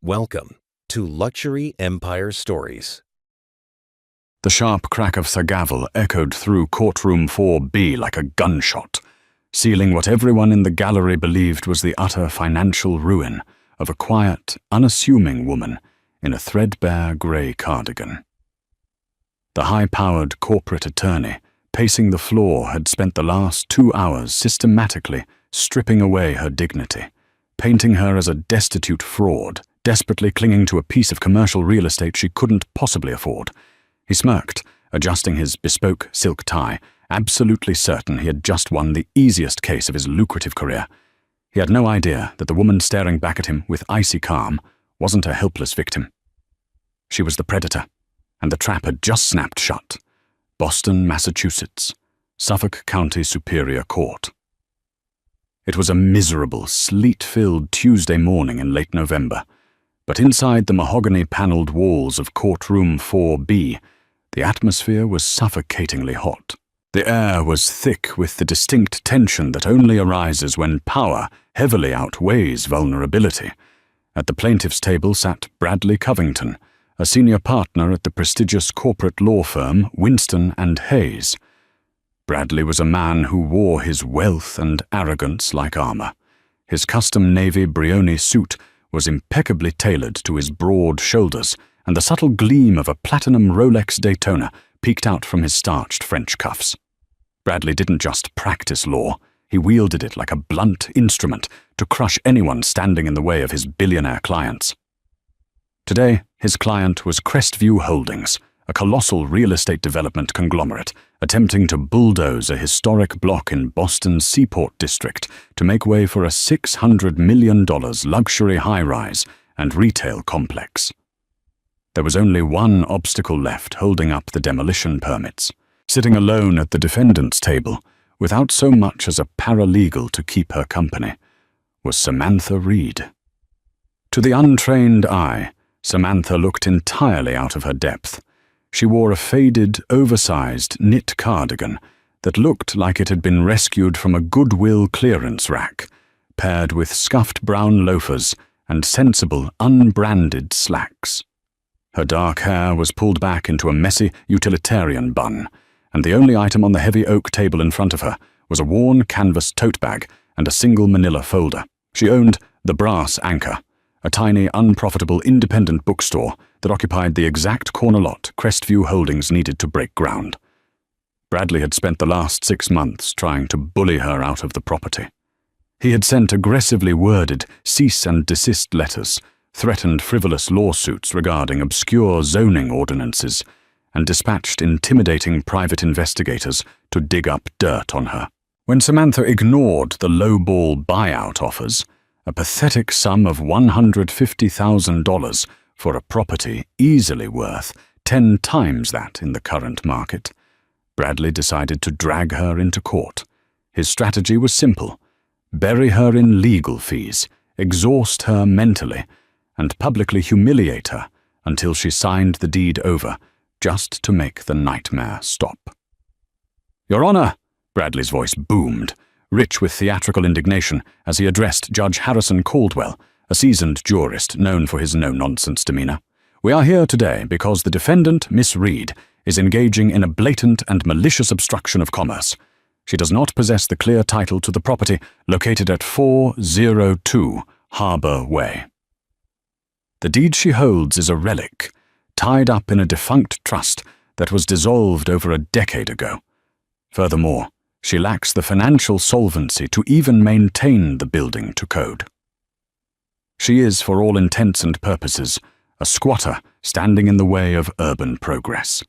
Welcome to Luxury Empire Stories. The sharp crack of the gavel echoed through courtroom 4B like a gunshot, sealing what everyone in the gallery believed was the utter financial ruin of a quiet, unassuming woman in a threadbare grey cardigan. The high-powered corporate attorney pacing the floor had spent the last 2 hours systematically stripping away her dignity, painting her as a destitute fraud, desperately clinging to a piece of commercial real estate she couldn't possibly afford. He smirked, adjusting his bespoke silk tie, absolutely certain he had just won the easiest case of his lucrative career. He had no idea that the woman staring back at him with icy calm wasn't a helpless victim. She was the predator, and the trap had just snapped shut. Boston, Massachusetts, Suffolk County Superior Court. It was a miserable, sleet-filled Tuesday morning in late November, but inside the mahogany-paneled walls of courtroom 4B, the atmosphere was suffocatingly hot. The air was thick with the distinct tension that only arises when power heavily outweighs vulnerability. At the plaintiff's table sat Bradley Covington, a senior partner at the prestigious corporate law firm Winston & Hayes. Bradley was a man who wore his wealth and arrogance like armor. His custom navy Brioni suit was impeccably tailored to his broad shoulders, and the subtle gleam of a platinum Rolex Daytona peeked out from his starched French cuffs. Bradley didn't just practice law, he wielded it like a blunt instrument to crush anyone standing in the way of his billionaire clients. Today, his client was Crestview Holdings, a colossal real estate development conglomerate attempting to bulldoze a historic block in Boston's Seaport District to make way for a $600 million luxury high-rise and retail complex. There was only one obstacle left holding up the demolition permits. Sitting alone at the defendant's table, without so much as a paralegal to keep her company, was Samantha Reed. To the untrained eye, Samantha looked entirely out of her depth. She wore a faded, oversized knit cardigan that looked like it had been rescued from a Goodwill clearance rack, paired with scuffed brown loafers and sensible, unbranded slacks. Her dark hair was pulled back into a messy, utilitarian bun, and the only item on the heavy oak table in front of her was a worn canvas tote bag and a single manila folder. She owned the Brass Anchor, a tiny, unprofitable independent bookstore that occupied the exact corner lot Crestview Holdings needed to break ground. Bradley had spent the last 6 months trying to bully her out of the property. He had sent aggressively worded cease and desist letters, threatened frivolous lawsuits regarding obscure zoning ordinances, and dispatched intimidating private investigators to dig up dirt on her. When Samantha ignored the lowball buyout offers, a pathetic sum of $150,000 for a property easily worth 10 times that in the current market, Bradley decided to drag her into court. His strategy was simple: bury her in legal fees, exhaust her mentally, and publicly humiliate her until she signed the deed over, just to make the nightmare stop. "Your Honor," Bradley's voice boomed, rich with theatrical indignation, as he addressed Judge Harrison Caldwell, a seasoned jurist known for his no-nonsense demeanor. "We are here today because the defendant, Miss Reed, is engaging in a blatant and malicious obstruction of commerce. She does not possess the clear title to the property located at 402 Harbor Way. The deed she holds is a relic, tied up in a defunct trust that was dissolved over a decade ago. Furthermore, she lacks the financial solvency to even maintain the building to code. She is, for all intents and purposes, a squatter standing in the way of urban progress."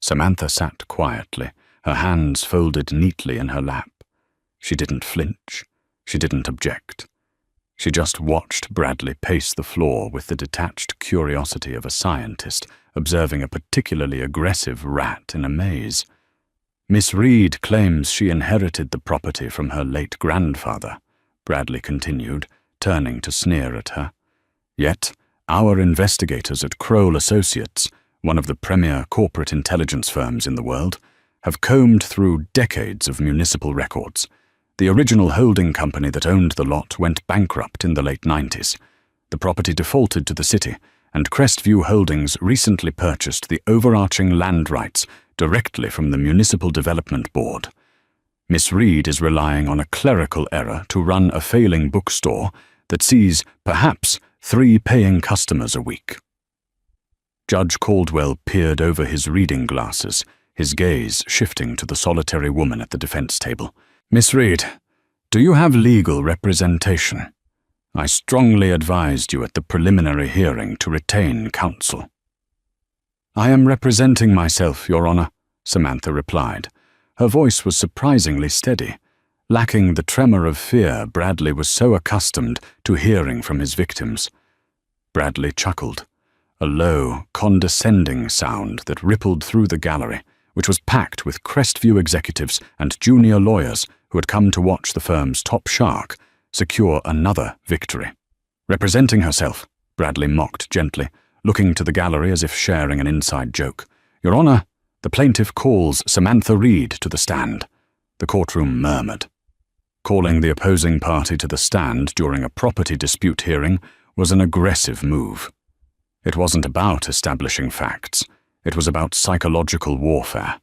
Samantha sat quietly, her hands folded neatly in her lap. She didn't flinch. She didn't object. She just watched Bradley pace the floor with the detached curiosity of a scientist observing a particularly aggressive rat in a maze. "Miss Reed claims she inherited the property from her late grandfather," Bradley continued, turning to sneer at her. "Yet, our investigators at Kroll Associates, one of the premier corporate intelligence firms in the world, have combed through decades of municipal records. The original holding company that owned the lot went bankrupt in the late 90s. The property defaulted to the city, and Crestview Holdings recently purchased the overarching land rights directly from the Municipal Development Board. Miss Reed is relying on a clerical error to run a failing bookstore that sees, perhaps, 3 paying customers a week. Judge Caldwell peered over his reading glasses, his gaze shifting to the solitary woman at the defense table. "Miss Reed, do you have legal representation? I strongly advised you at the preliminary hearing to retain counsel." "I am representing myself, Your Honor," Samantha replied. Her voice was surprisingly steady, lacking the tremor of fear Bradley was so accustomed to hearing from his victims. Bradley chuckled, a low, condescending sound that rippled through the gallery, which was packed with Crestview executives and junior lawyers who had come to watch the firm's top shark secure another victory. "Representing herself," Bradley mocked gently, looking to the gallery as if sharing an inside joke. "Your Honor, the plaintiff calls Samantha Reed to the stand." The courtroom murmured. Calling the opposing party to the stand during a property dispute hearing was an aggressive move. It wasn't about establishing facts. It was about psychological warfare.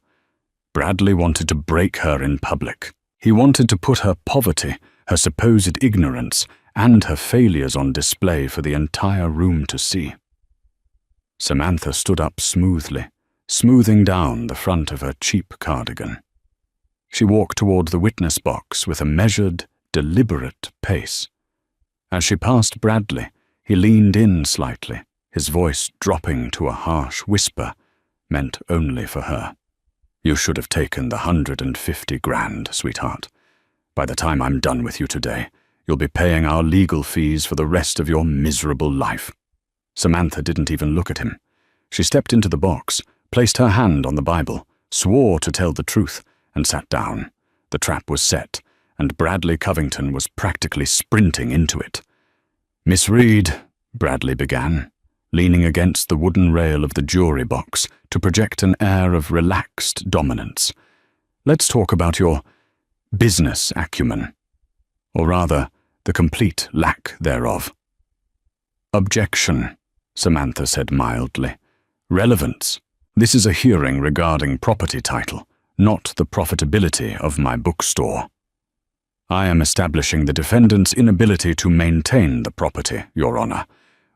Bradley wanted to break her in public. He wanted to put her poverty, her supposed ignorance, and her failures on display for the entire room to see. Samantha stood up smoothly, smoothing down the front of her cheap cardigan. She walked toward the witness box with a measured, deliberate pace. As she passed Bradley, he leaned in slightly, his voice dropping to a harsh whisper, meant only for her. "You should have taken the 150 grand, sweetheart. By the time I'm done with you today, you'll be paying our legal fees for the rest of your miserable life." Samantha didn't even look at him. She stepped into the box, placed her hand on the Bible, swore to tell the truth, and sat down. The trap was set, and Bradley Covington was practically sprinting into it. "Miss Reed," Bradley began, leaning against the wooden rail of the jury box to project an air of relaxed dominance. "Let's talk about your business acumen, or rather, the complete lack thereof." "Objection," Samantha said mildly. "Relevance. This is a hearing regarding property title, not the profitability of my bookstore. I am establishing the defendant's inability to maintain the property, Your Honor,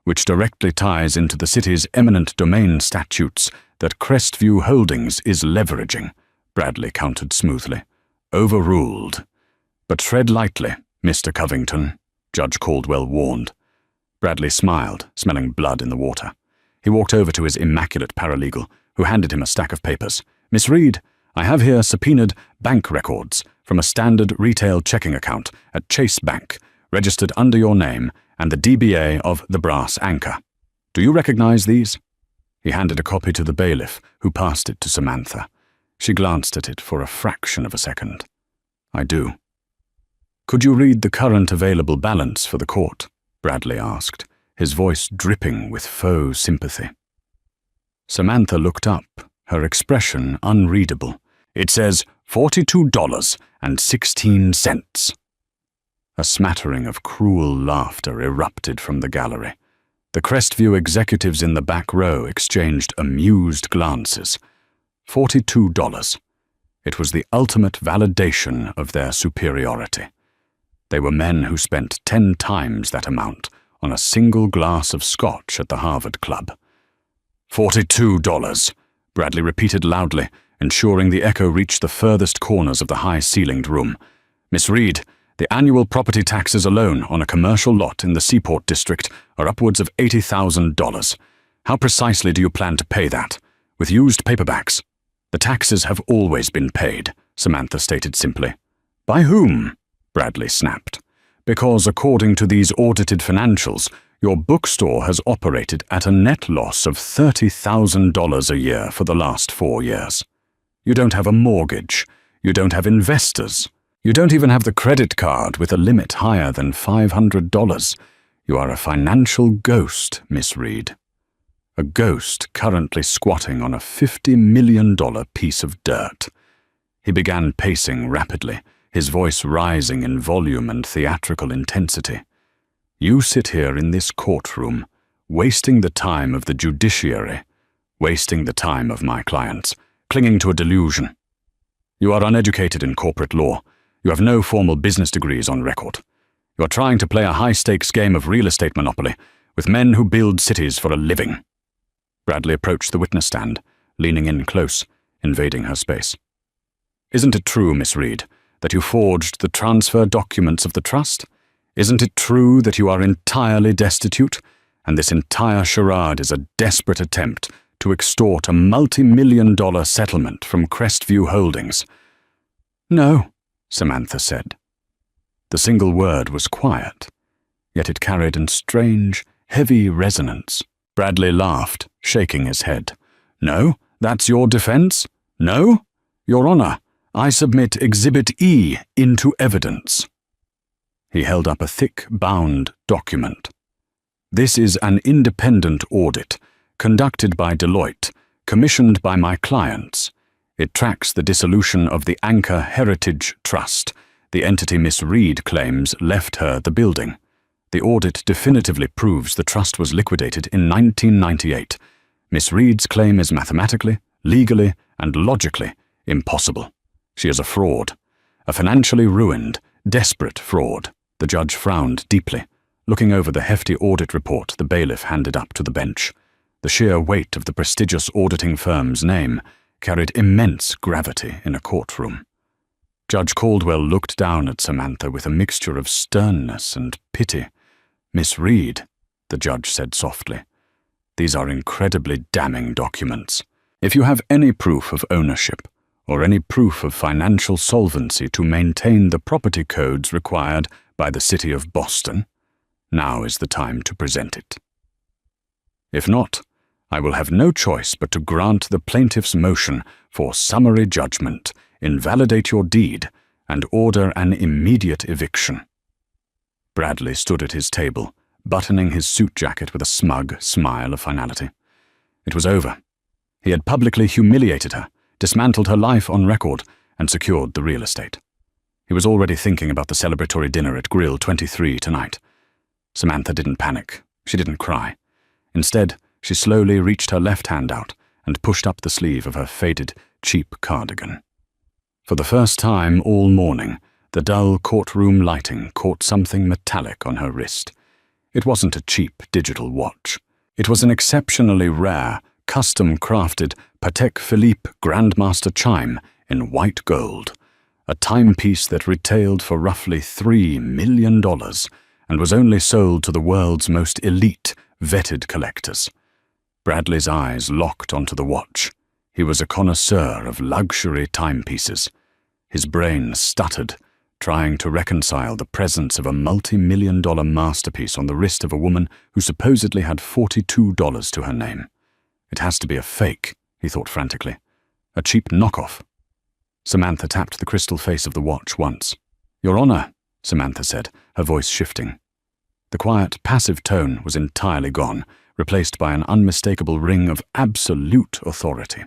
which directly ties into the city's eminent domain statutes that Crestview Holdings is leveraging," Bradley countered smoothly. "Overruled. But tread lightly, Mr. Covington," Judge Caldwell warned. Bradley smiled, smelling blood in the water. He walked over to his immaculate paralegal, who handed him a stack of papers. "Miss Reed, I have here subpoenaed bank records from a standard retail checking account at Chase Bank, registered under your name and the DBA of the Brass Anchor. Do you recognize these?" He handed a copy to the bailiff, who passed it to Samantha. She glanced at it for a fraction of a second. "I do." "Could you read the current available balance for the court?" Bradley asked, his voice dripping with faux sympathy. Samantha looked up, her expression unreadable. "It says $42.16. A smattering of cruel laughter erupted from the gallery. The Crestview executives in the back row exchanged amused glances. $42. It was the ultimate validation of their superiority. They were men who spent 10 times that amount on a single glass of scotch at the Harvard Club. $42, Bradley repeated loudly, ensuring the echo reached the furthest corners of the high-ceilinged room. "Miss Reed, the annual property taxes alone on a commercial lot in the Seaport District are upwards of $80,000. How precisely do you plan to pay that? With used paperbacks?" "The taxes have always been paid," Samantha stated simply. "By whom?" Bradley snapped. "Because according to these audited financials, your bookstore has operated at a net loss of $30,000 a year for the last 4 years. You don't have a mortgage. You don't have investors. You don't even have the credit card with a limit higher than $500. You are a financial ghost, Miss Reed. A ghost currently squatting on a $50 million piece of dirt." He began pacing rapidly, his voice rising in volume and theatrical intensity. You sit here in this courtroom, wasting the time of the judiciary, wasting the time of my clients, clinging to a delusion. You are uneducated in corporate law. You have no formal business degrees on record. You are trying to play a high-stakes game of real estate monopoly with men who build cities for a living. Bradley approached the witness stand, leaning in close, invading her space. Isn't it true, Miss Reed, that you forged the transfer documents of the trust? Isn't it true that you are entirely destitute, and this entire charade is a desperate attempt to extort a multi-million-dollar settlement from Crestview Holdings? No, Samantha said. The single word was quiet, yet it carried a strange, heavy resonance. Bradley laughed, shaking his head. No, that's your defense? No? Your Honor, I submit Exhibit E into evidence. He held up a thick, bound document. This is an independent audit, conducted by Deloitte, commissioned by my clients. It tracks the dissolution of the Anchor Heritage Trust, the entity Miss Reed claims left her the building. The audit definitively proves the trust was liquidated in 1998. Miss Reed's claim is mathematically, legally, and logically impossible. She is a fraud, a financially ruined, desperate fraud. The judge frowned deeply, looking over the hefty audit report the bailiff handed up to the bench. The sheer weight of the prestigious auditing firm's name carried immense gravity in a courtroom. Judge Caldwell looked down at Samantha with a mixture of sternness and pity. Miss Reed, the judge said softly, these are incredibly damning documents. If you have any proof of ownership, or any proof of financial solvency to maintain the property codes required by the City of Boston, now is the time to present it. If not, I will have no choice but to grant the plaintiff's motion for summary judgment, invalidate your deed, and order an immediate eviction. Bradley stood at his table, buttoning his suit jacket with a smug smile of finality. It was over. He had publicly humiliated her, dismantled her life on record, and secured the real estate. He was already thinking about the celebratory dinner at Grill 23 tonight. Samantha didn't panic. She didn't cry. Instead, she slowly reached her left hand out and pushed up the sleeve of her faded, cheap cardigan. For the first time all morning, the dull courtroom lighting caught something metallic on her wrist. It wasn't a cheap digital watch. It was an exceptionally rare, custom-crafted Patek Philippe Grandmaster chime in white gold, a timepiece that retailed for roughly $3 million and was only sold to the world's most elite, vetted collectors. Bradley's eyes locked onto the watch. He was a connoisseur of luxury timepieces. His brain stuttered, trying to reconcile the presence of a multi-million-dollar masterpiece on the wrist of a woman who supposedly had $42 to her name. It has to be a fake, he thought frantically. A cheap knockoff. Samantha tapped the crystal face of the watch once. Your Honor, Samantha said, her voice shifting. The quiet, passive tone was entirely gone, replaced by an unmistakable ring of absolute authority.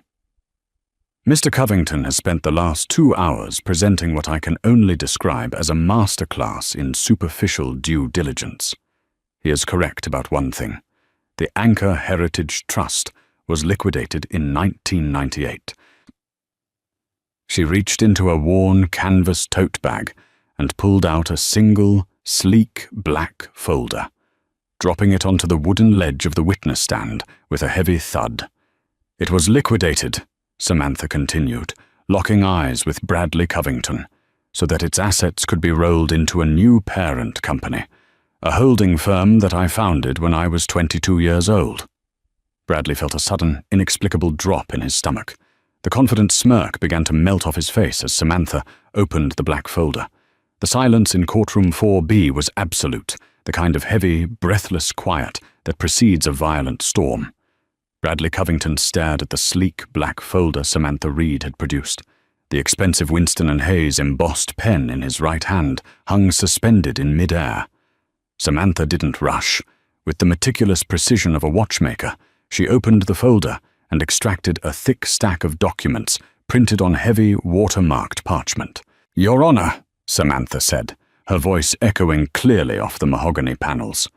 Mr. Covington has spent the last 2 hours presenting what I can only describe as a masterclass in superficial due diligence. He is correct about one thing. The Anchor Heritage Trust was liquidated in 1998. She reached into a worn canvas tote bag and pulled out a single, sleek black folder, dropping it onto the wooden ledge of the witness stand with a heavy thud. It was liquidated, Samantha continued, locking eyes with Bradley Covington, so that its assets could be rolled into a new parent company, a holding firm that I founded when I was 22 years old. Bradley felt a sudden, inexplicable drop in his stomach. The confident smirk began to melt off his face as Samantha opened the black folder. The silence in courtroom 4B was absolute, the kind of heavy, breathless quiet that precedes a violent storm. Bradley Covington stared at the sleek black folder Samantha Reed had produced. The expensive Winston & Hayes embossed pen in his right hand hung suspended in mid-air. Samantha didn't rush. With the meticulous precision of a watchmaker, she opened the folder and extracted a thick stack of documents printed on heavy, watermarked parchment. Your Honor, Samantha said, her voice echoing clearly off the mahogany panels.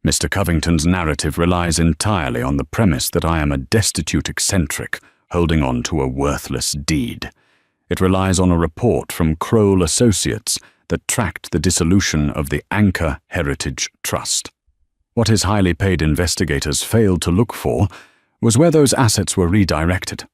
Mr. Covington's narrative relies entirely on the premise that I am a destitute eccentric holding on to a worthless deed. It relies on a report from Kroll Associates that tracked the dissolution of the Anchor Heritage Trust. What his highly paid investigators failed to look for was where those assets were redirected.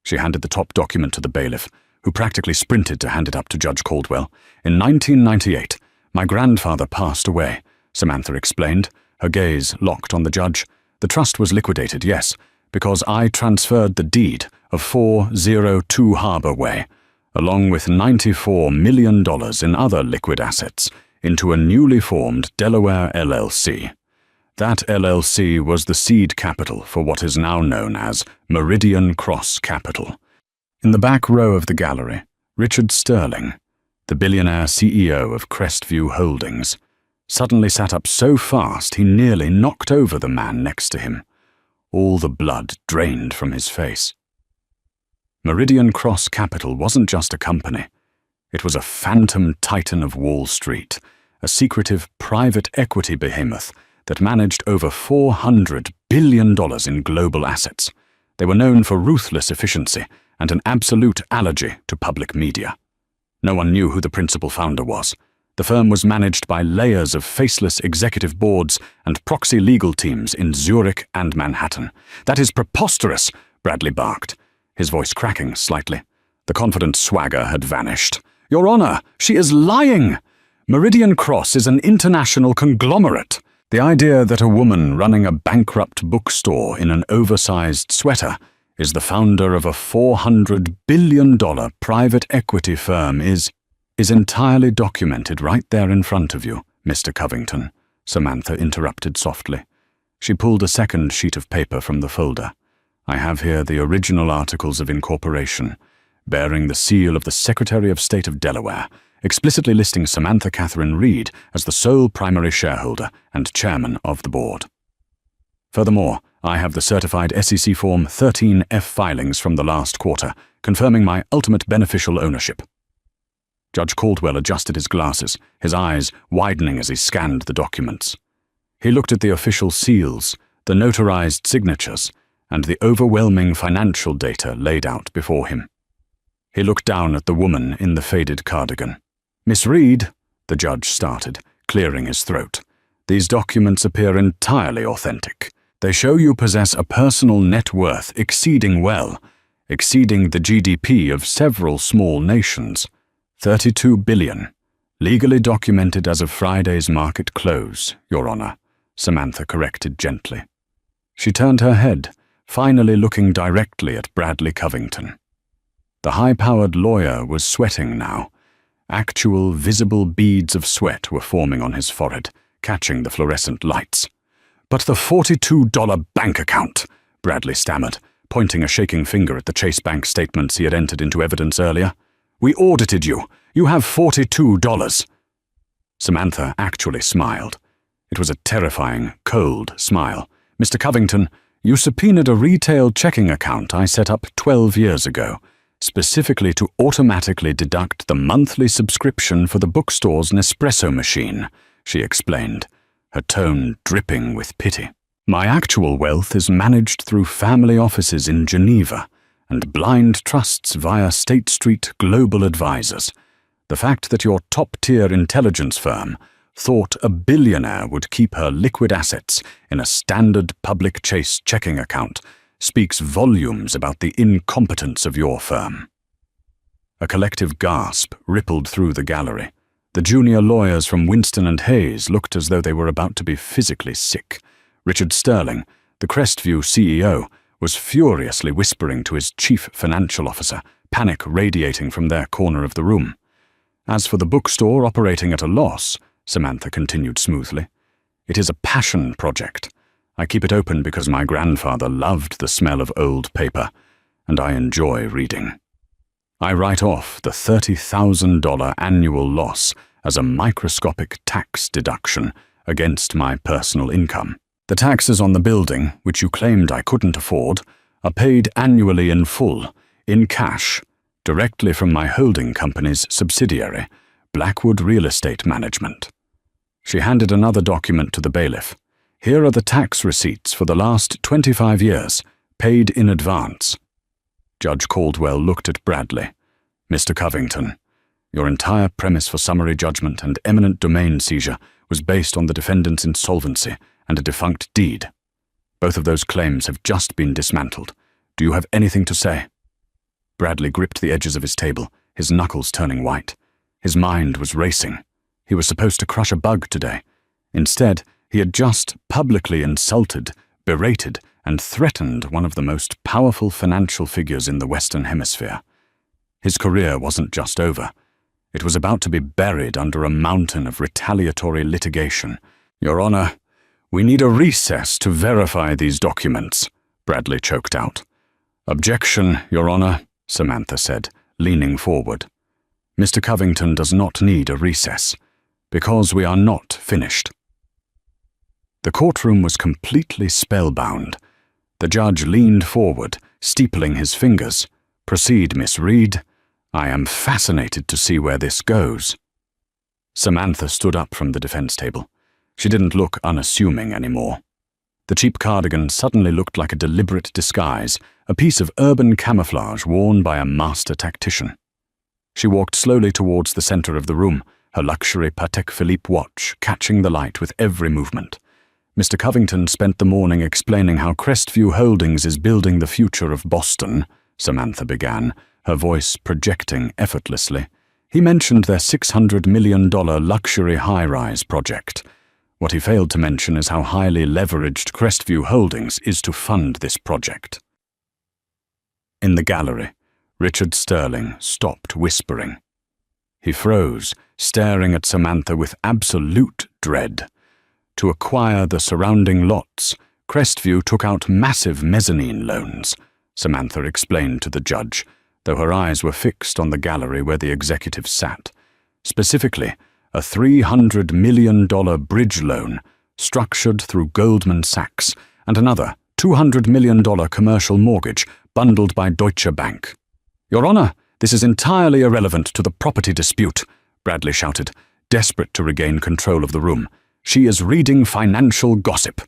She handed the top document to the bailiff, who practically sprinted to hand it up to Judge Caldwell. In 1998, my grandfather passed away, Samantha explained, her gaze locked on the judge. The trust was liquidated, yes, because I transferred the deed of 402 Harbour Way, along with $94 million in other liquid assets, into a newly formed Delaware LLC. That LLC was the seed capital for what is now known as Meridian Cross Capital. In the back row of the gallery, Richard Sterling, the billionaire CEO of Crestview Holdings, suddenly sat up so fast he nearly knocked over the man next to him. All the blood drained from his face. Meridian Cross Capital wasn't just a company. It was a phantom titan of Wall Street, a secretive private equity behemoth that managed over $400 billion in global assets. They were known for ruthless efficiency and an absolute allergy to public media. No one knew who the principal founder was. The firm was managed by layers of faceless executive boards and proxy legal teams in Zurich and Manhattan. "That is preposterous," Bradley barked, his voice cracking slightly. The confident swagger had vanished. "Your Honor, she is lying! Meridian Cross is an international conglomerate. The idea that a woman running a bankrupt bookstore in an oversized sweater is the founder of a $400 billion private equity firm is entirely documented right there in front of you, Mr. Covington," Samantha interrupted softly. She pulled a second sheet of paper from the folder. "I have here the original articles of incorporation, bearing the seal of the Secretary of State of Delaware, explicitly listing Samantha Catherine Reed as the sole primary shareholder and chairman of the board. Furthermore, I have the certified SEC Form 13F filings from the last quarter, confirming my ultimate beneficial ownership." Judge Caldwell adjusted his glasses, his eyes widening as he scanned the documents. He looked at the official seals, the notarized signatures, and the overwhelming financial data laid out before him. He looked down at the woman in the faded cardigan. "Miss Reed," the judge started, clearing his throat, "these documents appear entirely authentic. They show you possess a personal net worth exceeding the GDP of several small nations. $32 billion, legally documented as of Friday's market close, Your Honor," Samantha corrected gently. She turned her head, finally looking directly at Bradley Covington. The high-powered lawyer was sweating now. Actual, visible beads of sweat were forming on his forehead, catching the fluorescent lights. "But the $42 bank account," Bradley stammered, pointing a shaking finger at the Chase Bank statements he had entered into evidence earlier. "We audited you. You have $42. Samantha actually smiled. It was a terrifying, cold smile. "Mr. Covington, you subpoenaed a retail checking account I set up 12 years ago, specifically to automatically deduct the monthly subscription for the bookstore's Nespresso machine," she explained, her tone dripping with pity. "My actual wealth is managed through family offices in Geneva and blind trusts via State Street Global Advisors. The fact that your top-tier intelligence firm thought a billionaire would keep her liquid assets in a standard public Chase checking account speaks volumes about the incompetence of your firm." A collective gasp rippled through the gallery. The junior lawyers from Winston and Hayes looked as though they were about to be physically sick. Richard Sterling, the Crestview CEO, was furiously whispering to his chief financial officer, panic radiating from their corner of the room. "As for the bookstore operating at a loss," Samantha continued smoothly, "it is a passion project. I keep it open because my grandfather loved the smell of old paper, and I enjoy reading. I write off the $30,000 annual loss as a microscopic tax deduction against my personal income. The taxes on the building, which you claimed I couldn't afford, are paid annually in full, in cash, directly from my holding company's subsidiary, Blackwood Real Estate Management. She handed another document to the bailiff. Here are the tax receipts for the last 25 years, paid in advance. Judge Caldwell looked at Bradley. Mr. Covington, your entire premise for summary judgment and eminent domain seizure was based on the defendant's insolvency and a defunct deed. Both of those claims have just been dismantled. Do you have anything to say? Bradley gripped the edges of his table, his knuckles turning white. His mind was racing. He was supposed to crush a bug today. Instead, he had just publicly insulted, berated, and threatened one of the most powerful financial figures in the Western Hemisphere. His career wasn't just over. It was about to be buried under a mountain of retaliatory litigation. Your Honor, we need a recess to verify these documents, Bradley choked out. Objection, Your Honor, Samantha said, leaning forward. Mr. Covington does not need a recess, because we are not finished. The courtroom was completely spellbound. The judge leaned forward, steepling his fingers. Proceed, Miss Reed. I am fascinated to see where this goes. Samantha stood up from the defense table. She didn't look unassuming anymore. The cheap cardigan suddenly looked like a deliberate disguise, a piece of urban camouflage worn by a master tactician. She walked slowly towards the center of the room, her luxury Patek Philippe watch catching the light with every movement. Mr. Covington spent the morning explaining how Crestview Holdings is building the future of Boston, Samantha began, her voice projecting effortlessly. He mentioned their $600 million luxury high-rise project. What he failed to mention is how highly leveraged Crestview Holdings is to fund this project. In the gallery, Richard Sterling stopped whispering. He froze, staring at Samantha with absolute dread. To acquire the surrounding lots, Crestview took out massive mezzanine loans, Samantha explained to the judge, though her eyes were fixed on the gallery where the executives sat. Specifically, a $300 million bridge loan structured through Goldman Sachs and another $200 million commercial mortgage bundled by Deutsche Bank. Your Honor, this is entirely irrelevant to the property dispute, Bradley shouted, desperate to regain control of the room. She is reading financial gossip.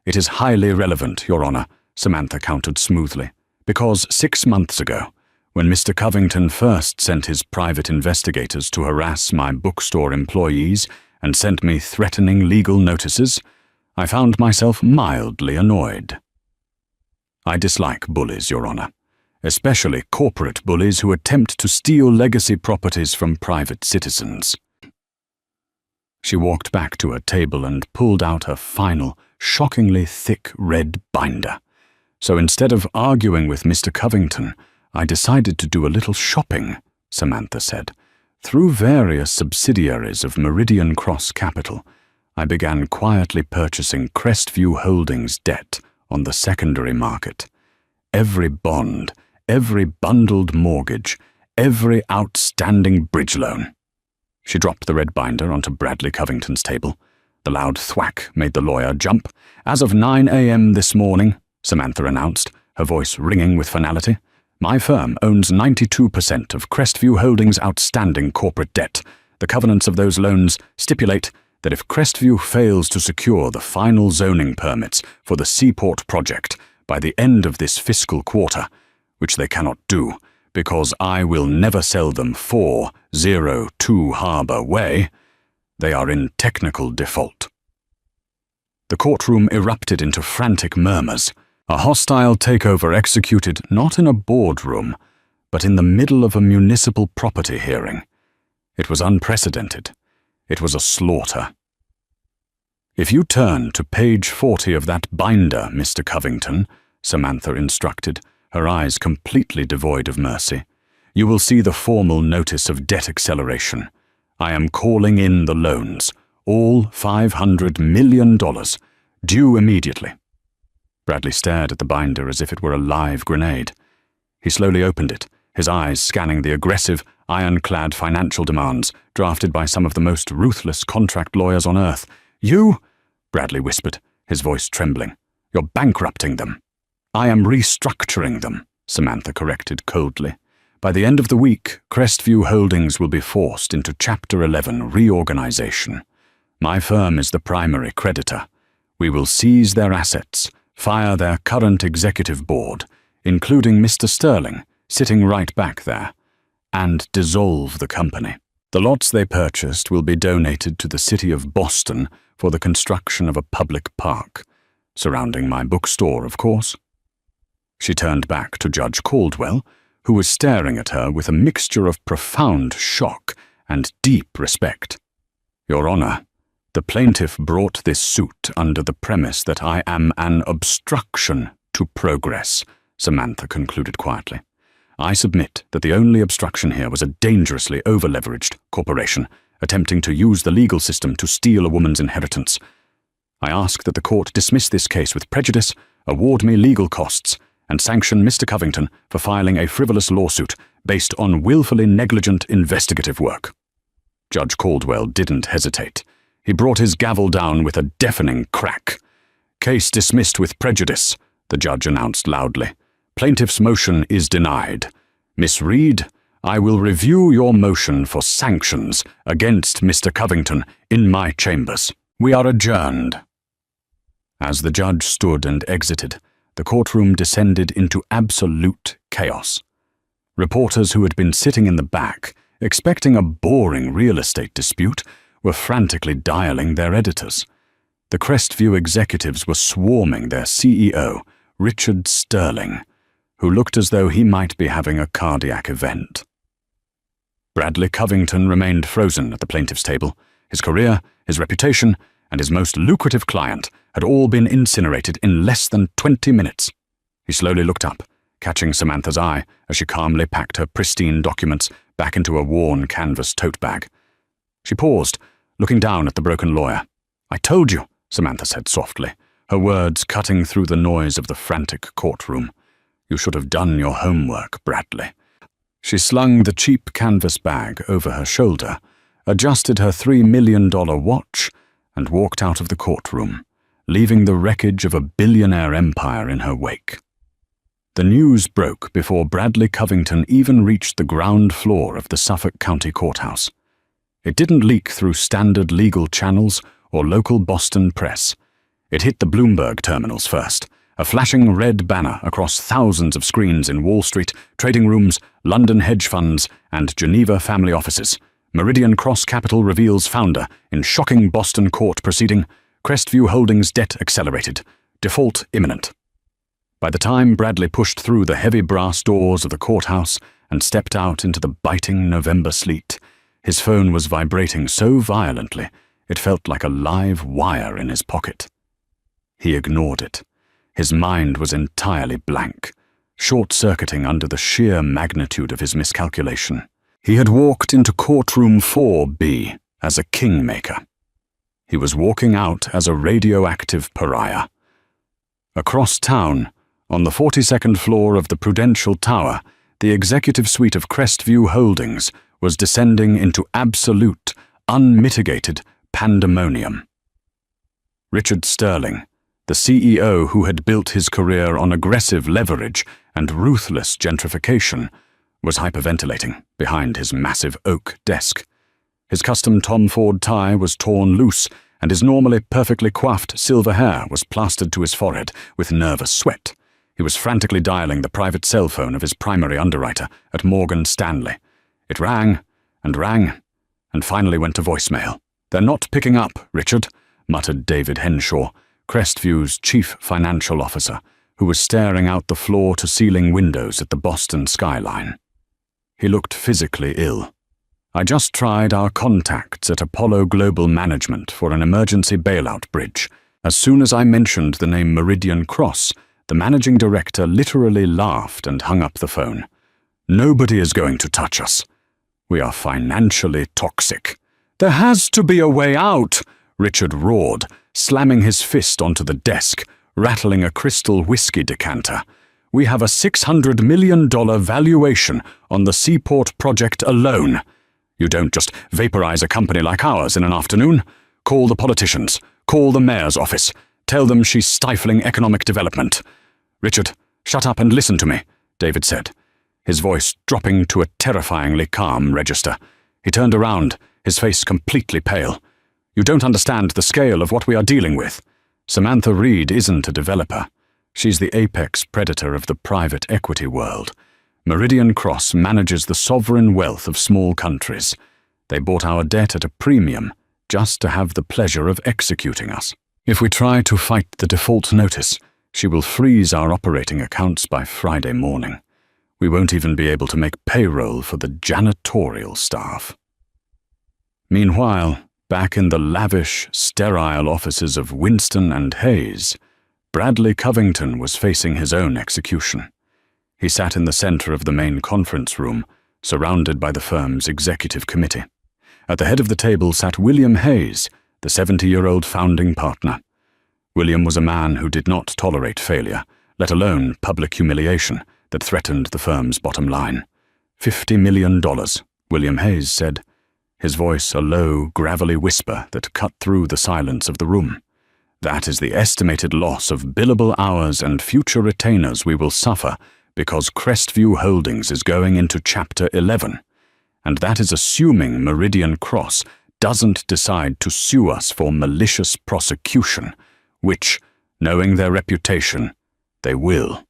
It is highly relevant, Your Honor, Samantha countered smoothly, because 6 months ago, when Mr. Covington first sent his private investigators to harass my bookstore employees and sent me threatening legal notices, I found myself mildly annoyed. I dislike bullies, Your Honor, especially corporate bullies who attempt to steal legacy properties from private citizens. She walked back to her table and pulled out her final, shockingly thick red binder. So instead of arguing with Mr. Covington, I decided to do a little shopping, Samantha said. Through various subsidiaries of Meridian Cross Capital, I began quietly purchasing Crestview Holdings debt on the secondary market. Every bond, every bundled mortgage, every outstanding bridge loan. She dropped the red binder onto Bradley Covington's table. The loud thwack made the lawyer jump. As of 9 a.m. this morning, Samantha announced, her voice ringing with finality, my firm owns 92% of Crestview Holdings' outstanding corporate debt. The covenants of those loans stipulate that if Crestview fails to secure the final zoning permits for the Seaport project by the end of this fiscal quarter, which they cannot do, because I will never sell them 402 Harbor Way, they are in technical default. The courtroom erupted into frantic murmurs. A hostile takeover executed not in a boardroom, but in the middle of a municipal property hearing. It was unprecedented. It was a slaughter. If you turn to page 40 of that binder, Mr. Covington, Samantha instructed, her eyes completely devoid of mercy, you will see the formal notice of debt acceleration. I am calling in the loans, all $500 million, due immediately. Bradley stared at the binder as if it were a live grenade. He slowly opened it, his eyes scanning the aggressive, ironclad financial demands drafted by some of the most ruthless contract lawyers on earth. You, Bradley whispered, his voice trembling, you're bankrupting them. I am restructuring them, Samantha corrected coldly. By the end of the week, Crestview Holdings will be forced into Chapter 11 reorganization. My firm is the primary creditor. We will seize their assets, fire their current executive board, including Mr. Sterling, sitting right back there, and dissolve the company. The lots they purchased will be donated to the city of Boston for the construction of a public park, surrounding my bookstore, of course. She turned back to Judge Caldwell, who was staring at her with a mixture of profound shock and deep respect. Your Honor, the plaintiff brought this suit under the premise that I am an obstruction to progress, Samantha concluded quietly. I submit that the only obstruction here was a dangerously over-leveraged corporation attempting to use the legal system to steal a woman's inheritance. I ask that the court dismiss this case with prejudice, award me legal costs, and sanction Mr. Covington for filing a frivolous lawsuit based on willfully negligent investigative work. Judge Caldwell didn't hesitate. He brought his gavel down with a deafening crack. Case dismissed with prejudice, the judge announced loudly. Plaintiff's motion is denied. Miss Reed, I will review your motion for sanctions against Mr. Covington in my chambers. We are adjourned. As the judge stood and exited, the courtroom descended into absolute chaos. Reporters who had been sitting in the back, expecting a boring real estate dispute, were frantically dialing their editors. The Crestview executives were swarming their CEO, Richard Sterling, who looked as though he might be having a cardiac event. Bradley Covington remained frozen at the plaintiff's table. His career, his reputation, and his most lucrative client had all been incinerated in less than 20 minutes. He slowly looked up, catching Samantha's eye as she calmly packed her pristine documents back into a worn canvas tote bag. She paused, looking down at the broken lawyer. I told you, Samantha said softly, her words cutting through the noise of the frantic courtroom. You should have done your homework, Bradley. She slung the cheap canvas bag over her shoulder, adjusted her $3 million watch, and walked out of the courtroom, leaving the wreckage of a billionaire empire in her wake. The news broke before Bradley Covington even reached the ground floor of the Suffolk County Courthouse. It didn't leak through standard legal channels or local Boston press. It hit the Bloomberg terminals first, a flashing red banner across thousands of screens in Wall Street, trading rooms, London hedge funds, and Geneva family offices. Meridian Cross Capital reveals founder in shocking Boston court proceeding. Crestview Holdings debt accelerated. Default imminent. By the time Bradley pushed through the heavy brass doors of the courthouse and stepped out into the biting November sleet, his phone was vibrating so violently it felt like a live wire in his pocket. He ignored it. His mind was entirely blank, short-circuiting under the sheer magnitude of his miscalculation. He had walked into courtroom 4B as a kingmaker. He was walking out as a radioactive pariah. Across town, on the 42nd floor of the Prudential Tower, the executive suite of Crestview Holdings was descending into absolute, unmitigated pandemonium. Richard Sterling, the CEO who had built his career on aggressive leverage and ruthless gentrification, was hyperventilating behind his massive oak desk. His custom Tom Ford tie was torn loose, and his normally perfectly coiffed silver hair was plastered to his forehead with nervous sweat. He was frantically dialing the private cell phone of his primary underwriter at Morgan Stanley. It rang, and finally went to voicemail. They're not picking up, Richard, muttered David Henshaw, Crestview's chief financial officer, who was staring out the floor-to-ceiling windows at the Boston skyline. He looked physically ill. I just tried our contacts at Apollo Global Management for an emergency bailout bridge. As soon as I mentioned the name Meridian Cross, the managing director literally laughed and hung up the phone. Nobody is going to touch us. We are financially toxic. There has to be a way out, Richard roared, slamming his fist onto the desk, rattling a crystal whiskey decanter. We have a $600 million valuation on the Seaport project alone. You don't just vaporize a company like ours in an afternoon. Call the politicians. Call the mayor's office. Tell them she's stifling economic development. Richard, shut up and listen to me, David said. his voice dropping to a terrifyingly calm register. He turned around, his face completely pale. "You don't understand the scale of what we are dealing with. Samantha Reed isn't a developer. She's the apex predator of the private equity world. Meridian Cross manages the sovereign wealth of small countries. They bought our debt at a premium just to have the pleasure of executing us. If we try to fight the default notice, she will freeze our operating accounts by Friday morning. We won't even be able to make payroll for the janitorial staff." Meanwhile, back in the lavish, sterile offices of Winston and Hayes, Bradley Covington was facing his own execution. He sat in the center of the main conference room, surrounded by the firm's executive committee. At the head of the table sat William Hayes, the 70-year-old founding partner. William was a man who did not tolerate failure, let alone public humiliation that threatened the firm's bottom line. $50 million, William Hayes said, his voice a low, gravelly whisper that cut through the silence of the room. "That is the estimated loss of billable hours and future retainers we will suffer because Crestview Holdings is going into Chapter 11. And that is assuming Meridian Cross doesn't decide to sue us for malicious prosecution, which, knowing their reputation, they will."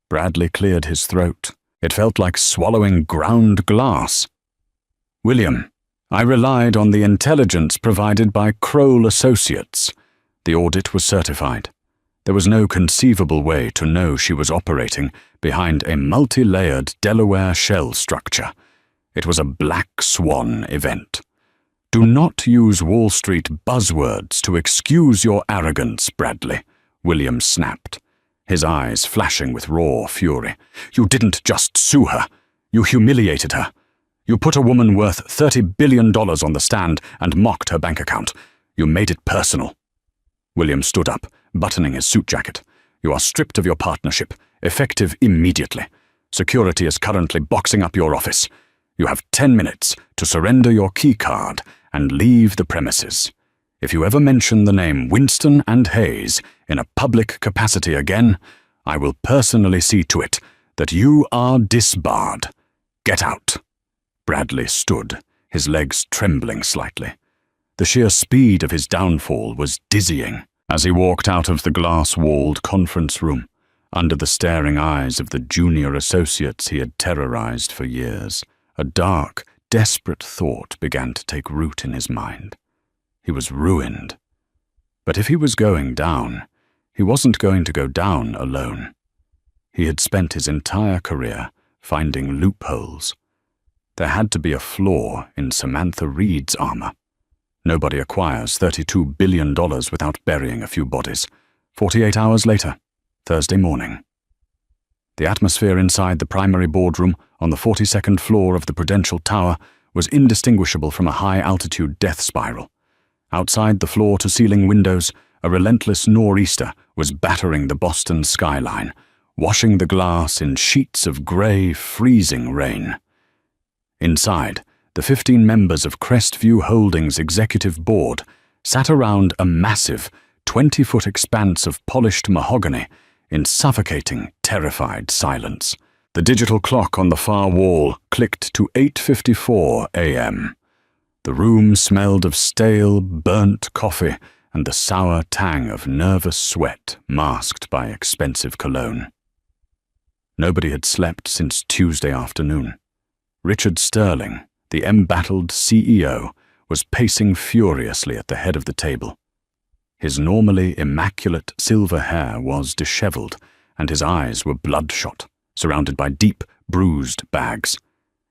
Bradley cleared his throat. It felt like swallowing ground glass. "William, I relied on the intelligence provided by Kroll Associates. The audit was certified. There was no conceivable way to know she was operating behind a multi-layered Delaware shell structure. It was a black swan event. Do not use Wall Street buzzwords to excuse your arrogance, Bradley," William snapped, his eyes flashing with raw fury. "You didn't just sue her. You humiliated her. You put a woman worth $30 billion on the stand and mocked her bank account. You made it personal." William stood up, buttoning his suit jacket. "You are stripped of your partnership, effective immediately. Security is currently boxing up your office. You have 10 minutes to surrender your key card and leave the premises. If you ever mention the name Winston and Hayes in a public capacity again, I will personally see to it that you are disbarred. Get out." Bradley stood, his legs trembling slightly. The sheer speed of his downfall was dizzying as he walked out of the glass-walled conference room, under the staring eyes of the junior associates he had terrorized for years. A dark, desperate thought began to take root in his mind. He was ruined. But if he was going down, he wasn't going to go down alone. He had spent his entire career finding loopholes. There had to be a flaw in Samantha Reed's armor. Nobody acquires $32 billion without burying a few bodies. 48 hours later, Thursday morning. The atmosphere inside the primary boardroom on the 42nd floor of the Prudential Tower was indistinguishable from a high-altitude death spiral. Outside the floor-to-ceiling windows, a relentless nor'easter was battering the Boston skyline, washing the glass in sheets of gray, freezing rain. Inside, the 15 members of Crestview Holdings' executive board sat around a massive, 20-foot expanse of polished mahogany in suffocating, terrified silence. The digital clock on the far wall clicked to 8:54 a.m. The room smelled of stale, burnt coffee and the sour tang of nervous sweat masked by expensive cologne. Nobody had slept since Tuesday afternoon. Richard Sterling, the embattled CEO, was pacing furiously at the head of the table. His normally immaculate silver hair was disheveled, and his eyes were bloodshot, surrounded by deep, bruised bags.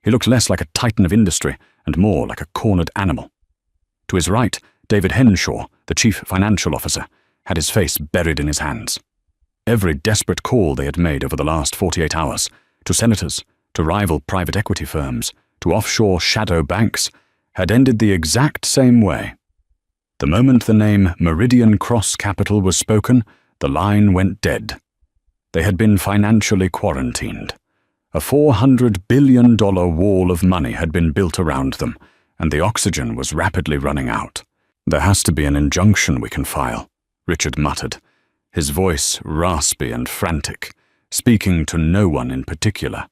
He looked less like a titan of industry and more like a cornered animal. To his right, David Henshaw, the chief financial officer, had his face buried in his hands. Every desperate call they had made over the last 48 hours, to senators, to rival private equity firms, to offshore shadow banks, had ended the exact same way. The moment the name Meridian Cross Capital was spoken, the line went dead. They had been financially quarantined. A $400 billion wall of money had been built around them, and the oxygen was rapidly running out. "There has to be an injunction we can file," Richard muttered, his voice raspy and frantic, speaking to no one in particular.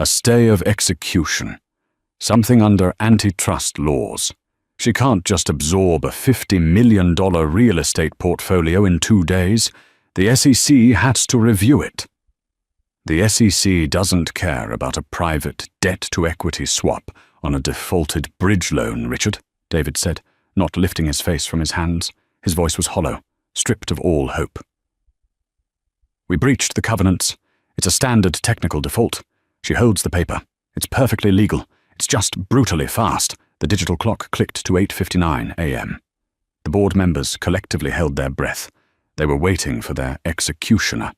A stay of execution. Something under antitrust laws. She can't just absorb a $50 million real estate portfolio in 2 days. The SEC has to review it. The SEC doesn't care about a private debt-to-equity swap on a defaulted bridge loan, Richard, David said, not lifting his face from his hands. His voice was hollow, stripped of all hope. We breached the covenants. It's a standard technical default. She holds the paper. It's perfectly legal. It's just brutally fast. The digital clock clicked to 8:59 a.m. The board members collectively held their breath. They were waiting for their executioner.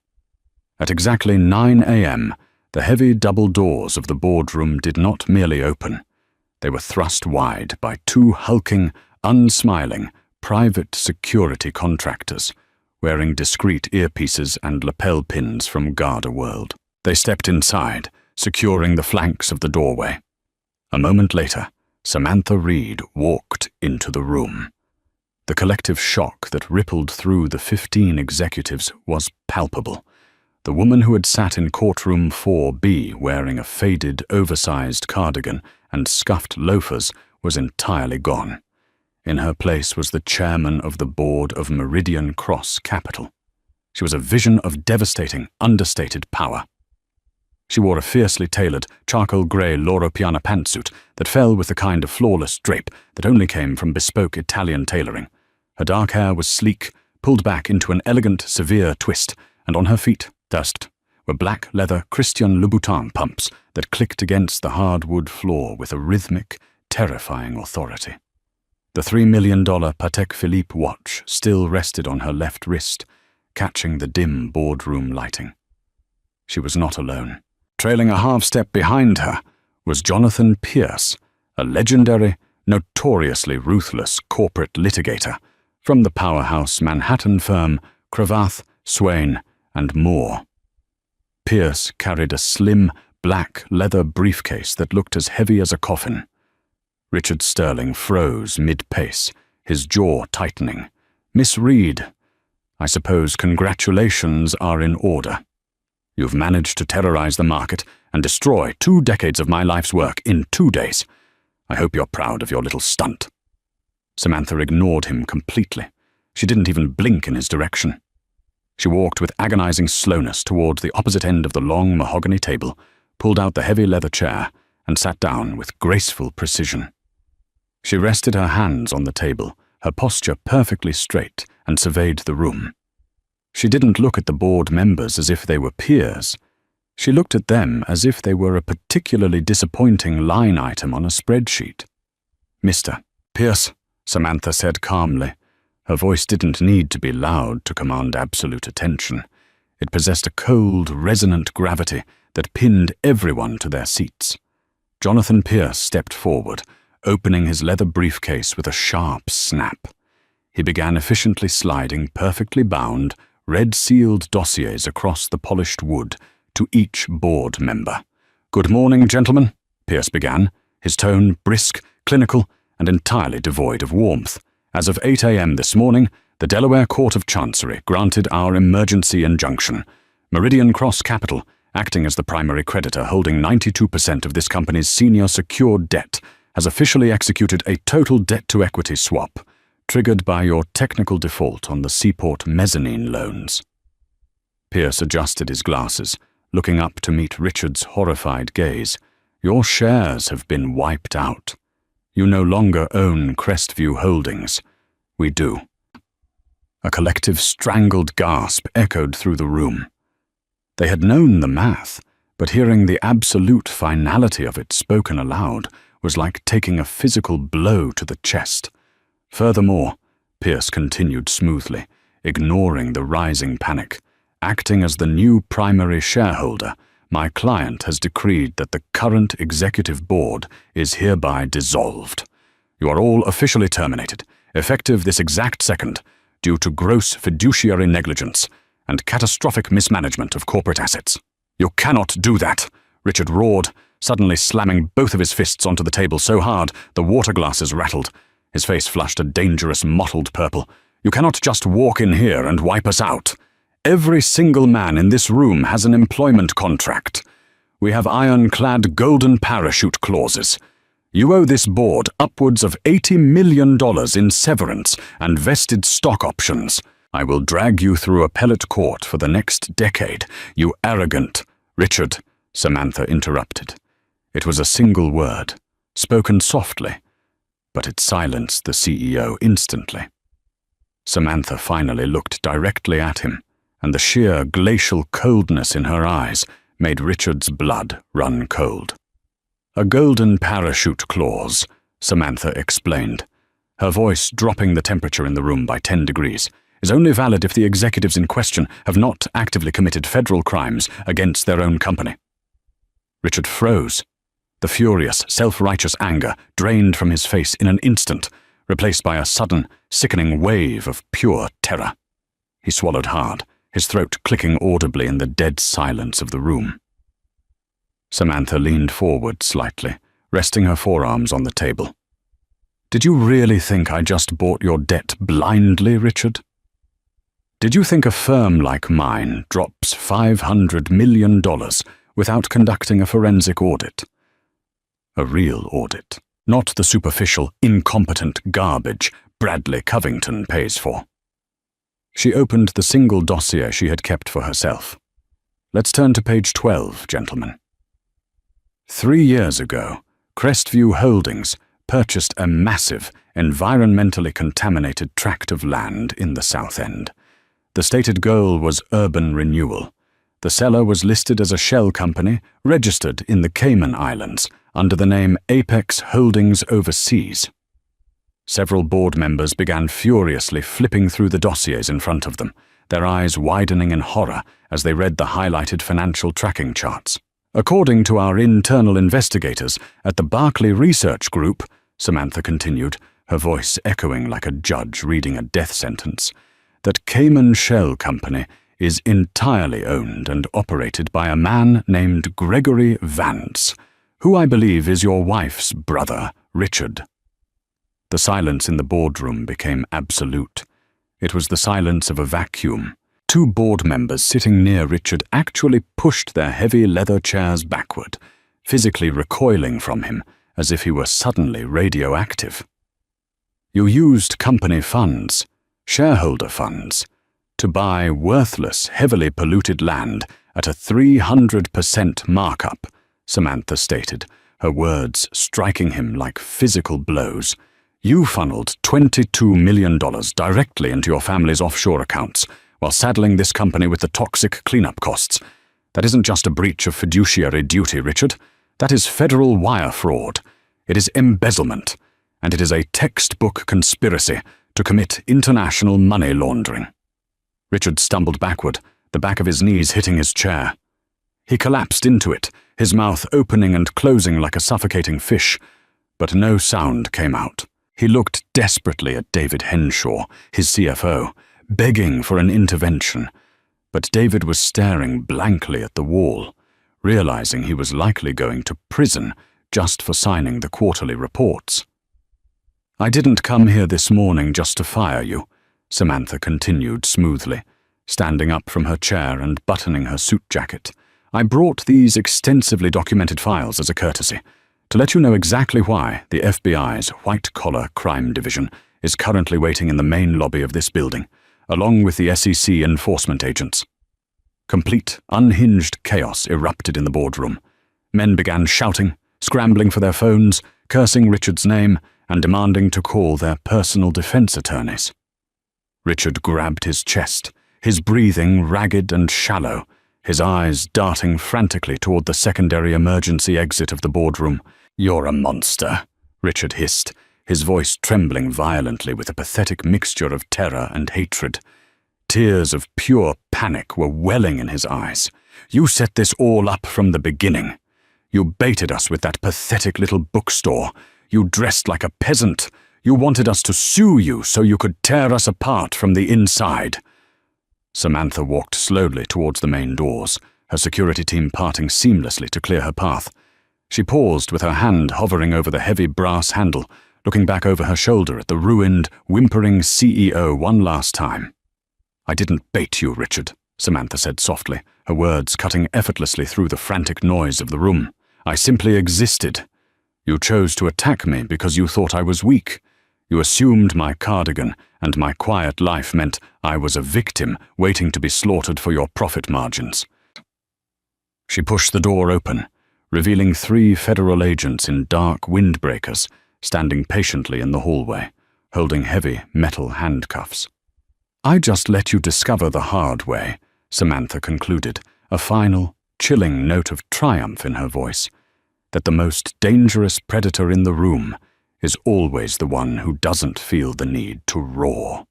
At exactly 9 a.m., the heavy double doors of the boardroom did not merely open. They were thrust wide by 2 hulking, unsmiling, private security contractors, wearing discreet earpieces and lapel pins from Garda World. They stepped inside, securing the flanks of the doorway. A moment later, Samantha Reed walked into the room. The collective shock that rippled through the 15 executives was palpable. The woman who had sat in courtroom 4B wearing a faded, oversized cardigan and scuffed loafers was entirely gone. In her place was the chairman of the board of Meridian Cross Capital. She was a vision of devastating, understated power. She wore a fiercely tailored, charcoal grey Loro Piana pantsuit that fell with the kind of flawless drape that only came from bespoke Italian tailoring. Her dark hair was sleek, pulled back into an elegant, severe twist, and on her feet, dust, were black leather Christian Louboutin pumps that clicked against the hardwood floor with a rhythmic, terrifying authority. The $3 million Patek Philippe watch still rested on her left wrist, catching the dim boardroom lighting. She was not alone. Trailing a half-step behind her was Jonathan Pierce, a legendary, notoriously ruthless corporate litigator from the powerhouse Manhattan firm Cravath, Swaine, and Moore. Pierce carried a slim, black leather briefcase that looked as heavy as a coffin. Richard Sterling froze mid-pace, his jaw tightening. "Miss Reed, I suppose congratulations are in order. You've managed to terrorize the market and destroy 2 decades of my life's work in 2 days. I hope you're proud of your little stunt." Samantha ignored him completely. She didn't even blink in his direction. She walked with agonizing slowness toward the opposite end of the long mahogany table, pulled out the heavy leather chair, and sat down with graceful precision. She rested her hands on the table, her posture perfectly straight, and surveyed the room. She didn't look at the board members as if they were peers. She looked at them as if they were a particularly disappointing line item on a spreadsheet. "Mr. Pierce," Samantha said calmly. Her voice didn't need to be loud to command absolute attention. It possessed a cold, resonant gravity that pinned everyone to their seats. Jonathan Pierce stepped forward, opening his leather briefcase with a sharp snap. He began efficiently sliding perfectly bound, red-sealed dossiers across the polished wood to each board member. "Good morning, gentlemen," Pierce began, his tone brisk, clinical, and entirely devoid of warmth. "As of 8 a.m. this morning, the Delaware Court of Chancery granted our emergency injunction. Meridian Cross Capital, acting as the primary creditor holding 92% of this company's senior secured debt, has officially executed a total debt-to-equity swap, triggered by your technical default on the Seaport mezzanine loans." Pierce adjusted his glasses, looking up to meet Richard's horrified gaze. "Your shares have been wiped out. You no longer own Crestview Holdings. We do." A collective strangled gasp echoed through the room. They had known the math, but hearing the absolute finality of it spoken aloud was like taking a physical blow to the chest. Furthermore, Pierce continued smoothly, ignoring the rising panic, acting as the new primary shareholder, my client has decreed that the current executive board is hereby dissolved. You are all officially terminated, effective this exact second, due to gross fiduciary negligence and catastrophic mismanagement of corporate assets. "You cannot do that," Richard roared, suddenly slamming both of his fists onto the table so hard the water glasses rattled. His face flushed a dangerous mottled purple. "You cannot just walk in here and wipe us out. Every single man in this room has an employment contract. We have ironclad golden parachute clauses. You owe this board upwards of $80 million in severance and vested stock options. I will drag you through appellate court for the next decade, you arrogant—" "Richard," Samantha interrupted. It was a single word, spoken softly, but it silenced the CEO instantly. Samantha finally looked directly at him, and the sheer glacial coldness in her eyes made Richard's blood run cold. "A golden parachute clause," Samantha explained, her voice dropping the temperature in the room by 10 degrees, "is only valid if the executives in question have not actively committed federal crimes against their own company." Richard froze. The furious, self-righteous anger drained from his face in an instant, replaced by a sudden, sickening wave of pure terror. He swallowed hard, his throat clicking audibly in the dead silence of the room. Samantha leaned forward slightly, resting her forearms on the table. "Did you really think I just bought your debt blindly, Richard? Did you think a firm like mine drops $500 million without conducting a forensic audit? A real audit, not the superficial, incompetent garbage Bradley Covington pays for." She opened the single dossier she had kept for herself. "Let's turn to page 12, gentlemen. 3 years ago, Crestview Holdings purchased a massive, environmentally contaminated tract of land in the South End. The stated goal was urban renewal. The seller was listed as a shell company registered in the Cayman Islands under the name Apex Holdings Overseas. Several board members began furiously flipping through the dossiers in front of them, their eyes widening in horror as they read the highlighted financial tracking charts. "According to our internal investigators at the Barclay Research Group," Samantha continued, her voice echoing like a judge reading a death sentence, "that Cayman Shell Company is entirely owned and operated by a man named Gregory Vance, who I believe is your wife's brother, Richard." The silence in the boardroom became absolute. It was the silence of a vacuum. 2 board members sitting near Richard actually pushed their heavy leather chairs backward, physically recoiling from him as if he were suddenly radioactive. "You used company funds, shareholder funds, to buy worthless, heavily polluted land at a 300% markup," Samantha stated, her words striking him like physical blows. "You funneled $22 million directly into your family's offshore accounts while saddling this company with the toxic cleanup costs. That isn't just a breach of fiduciary duty, Richard. That is federal wire fraud. It is embezzlement, and it is a textbook conspiracy to commit international money laundering." Richard stumbled backward, the back of his knees hitting his chair. He collapsed into it, his mouth opening and closing like a suffocating fish, but no sound came out. He looked desperately at David Henshaw, his CFO, begging for an intervention, but David was staring blankly at the wall, realizing he was likely going to prison just for signing the quarterly reports. "I didn't come here this morning just to fire you," Samantha continued smoothly, standing up from her chair and buttoning her suit jacket. "I brought these extensively documented files as a courtesy, to let you know exactly why the FBI's white-collar crime division is currently waiting in the main lobby of this building, along with the SEC enforcement agents." Complete, unhinged chaos erupted in the boardroom. Men began shouting, scrambling for their phones, cursing Richard's name, and demanding to call their personal defense attorneys. Richard grabbed his chest, his breathing ragged and shallow, his eyes darting frantically toward the secondary emergency exit of the boardroom. "You're a monster," Richard hissed, his voice trembling violently with a pathetic mixture of terror and hatred. Tears of pure panic were welling in his eyes. "You set this all up from the beginning. You baited us with that pathetic little bookstore. You dressed like a peasant. You wanted us to sue you so you could tear us apart from the inside." Samantha walked slowly towards the main doors, her security team parting seamlessly to clear her path. She paused with her hand hovering over the heavy brass handle, looking back over her shoulder at the ruined, whimpering CEO one last time. "I didn't bait you, Richard," Samantha said softly, her words cutting effortlessly through the frantic noise of the room. "I simply existed. You chose to attack me because you thought I was weak. You assumed my cardigan and my quiet life meant I was a victim waiting to be slaughtered for your profit margins." She pushed the door open, revealing 3 federal agents in dark windbreakers standing patiently in the hallway, holding heavy metal handcuffs. "I just let you discover the hard way," Samantha concluded, a final, chilling note of triumph in her voice, "that the most dangerous predator in the room is always the one who doesn't feel the need to roar."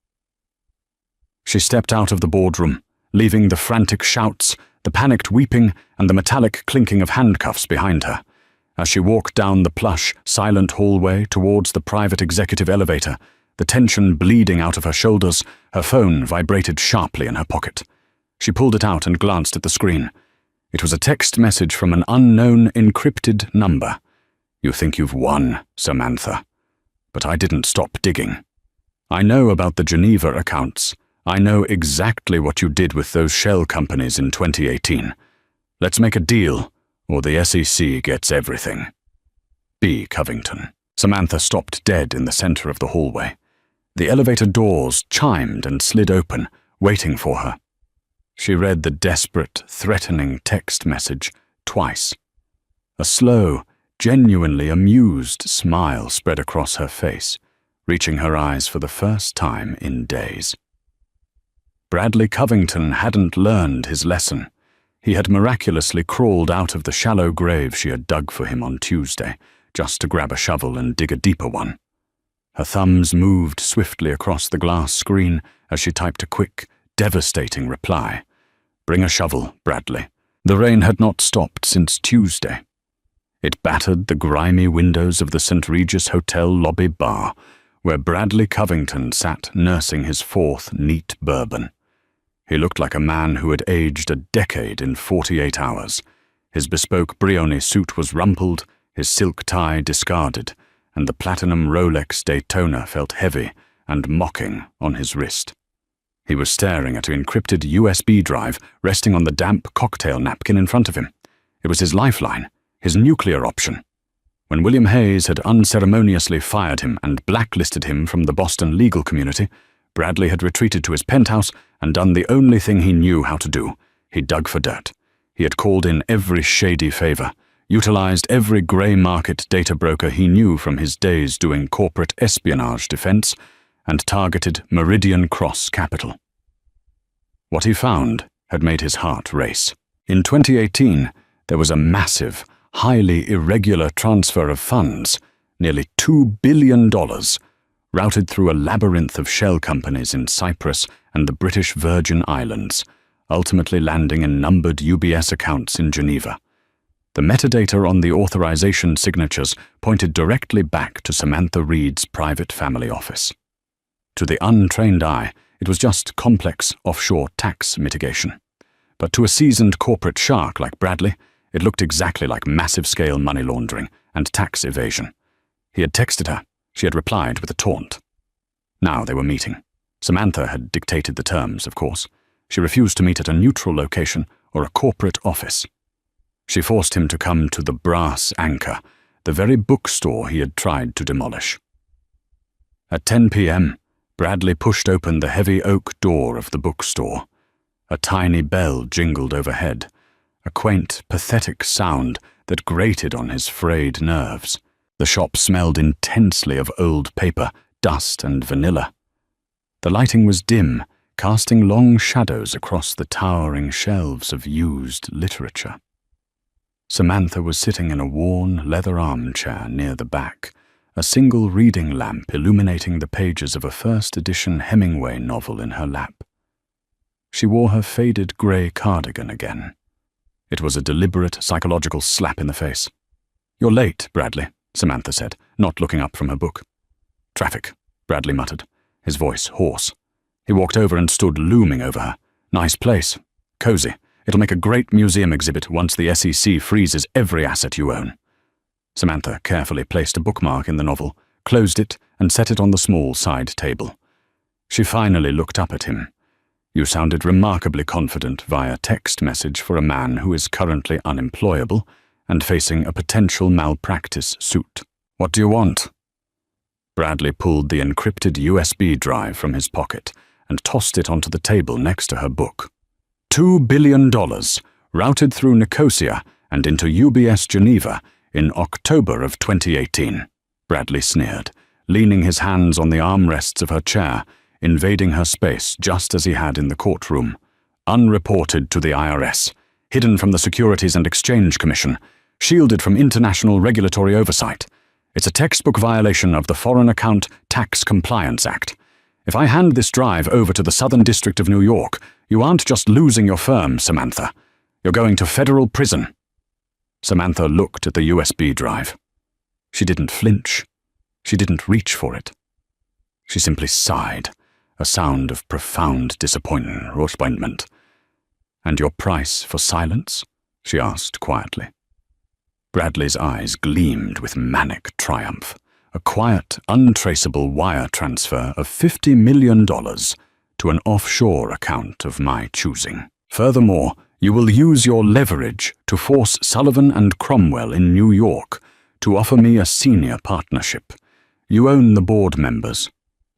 She stepped out of the boardroom, leaving the frantic shouts, the panicked weeping, and the metallic clinking of handcuffs behind her. As she walked down the plush, silent hallway towards the private executive elevator, the tension bleeding out of her shoulders, her phone vibrated sharply in her pocket. She pulled it out and glanced at the screen. It was a text message from an unknown encrypted number. "You think you've won, Samantha. But I didn't stop digging. I know about the Geneva accounts. I know exactly what you did with those shell companies in 2018. Let's make a deal, or the SEC gets everything. B. Covington." Samantha stopped dead in the center of the hallway. The elevator doors chimed and slid open, waiting for her. She read the desperate, threatening text message twice. A slow, genuinely amused smile spread across her face, reaching her eyes for the first time in days. Bradley Covington hadn't learned his lesson. He had miraculously crawled out of the shallow grave she had dug for him on Tuesday, just to grab a shovel and dig a deeper one. Her thumbs moved swiftly across the glass screen as she typed a quick, devastating reply. "Bring a shovel, Bradley." The rain had not stopped since Tuesday. It battered the grimy windows of the St. Regis Hotel lobby bar, where Bradley Covington sat nursing his 4th neat bourbon. He looked like a man who had aged a decade in 48 hours. His bespoke Brioni suit was rumpled, his silk tie discarded, and the platinum Rolex Daytona felt heavy and mocking on his wrist. He was staring at an encrypted USB drive resting on the damp cocktail napkin in front of him. It was his lifeline, his nuclear option. When William Hayes had unceremoniously fired him and blacklisted him from the Boston legal community, Bradley had retreated to his penthouse and done the only thing he knew how to do. He dug for dirt. He had called in every shady favor, utilized every grey market data broker he knew from his days doing corporate espionage defense, and targeted Meridian Cross Capital. What he found had made his heart race. In 2018, there was a massive, highly irregular transfer of funds, nearly $2 billion, routed through a labyrinth of shell companies in Cyprus and the British Virgin Islands, ultimately landing in numbered UBS accounts in Geneva. The metadata on the authorization signatures pointed directly back to Samantha Reed's private family office. To the untrained eye, it was just complex offshore tax mitigation. But to a seasoned corporate shark like Bradley, it looked exactly like massive-scale money laundering and tax evasion. He had texted her. She had replied with a taunt. Now they were meeting. Samantha had dictated the terms, of course. She refused to meet at a neutral location or a corporate office. She forced him to come to the Brass Anchor, the very bookstore he had tried to demolish. At 10 p.m., Bradley pushed open the heavy oak door of the bookstore. A tiny bell jingled overhead, a quaint, pathetic sound that grated on his frayed nerves. The shop smelled intensely of old paper, dust, and vanilla. The lighting was dim, casting long shadows across the towering shelves of used literature. Samantha was sitting in a worn leather armchair near the back, a single reading lamp illuminating the pages of a first-edition Hemingway novel in her lap. She wore her faded grey cardigan again. It was a deliberate psychological slap in the face. "You're late, Bradley," Samantha said, not looking up from her book. "Traffic," Bradley muttered, his voice hoarse. He walked over and stood looming over her. "Nice place. Cozy. It'll make a great museum exhibit once the SEC freezes every asset you own." Samantha carefully placed a bookmark in the novel, closed it, and set it on the small side table. She finally looked up at him. You sounded remarkably confident via text message for a man who is currently unemployable and facing a potential malpractice suit. What do you want? Bradley pulled the encrypted USB drive from his pocket and tossed it onto the table next to her book. $2 billion, routed through Nicosia and into UBS Geneva in October of 2018, Bradley sneered, leaning his hands on the armrests of her chair, invading her space just as he had in the courtroom. Unreported to the IRS, hidden from the Securities and Exchange Commission, shielded from international regulatory oversight. It's a textbook violation of the Foreign Account Tax Compliance Act. If I hand this drive over to the Southern District of New York, you aren't just losing your firm, Samantha. You're going to federal prison. Samantha looked at the USB drive. She didn't flinch. She didn't reach for it. She simply sighed, a sound of profound disappointment. "And your price for silence?" she asked quietly. Bradley's eyes gleamed with manic triumph. A quiet, untraceable wire transfer of $50 million to an offshore account of my choosing. Furthermore, you will use your leverage to force Sullivan and Cromwell in New York to offer me a senior partnership. You own the board members.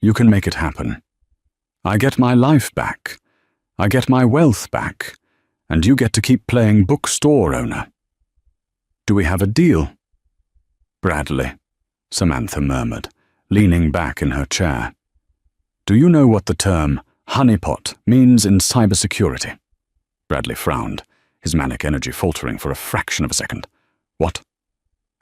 You can make it happen. I get my life back. I get my wealth back. And you get to keep playing bookstore owner. Do we have a deal? Bradley, Samantha murmured, leaning back in her chair. Do you know what the term honeypot means in cybersecurity? Bradley frowned, his manic energy faltering for a fraction of a second. What?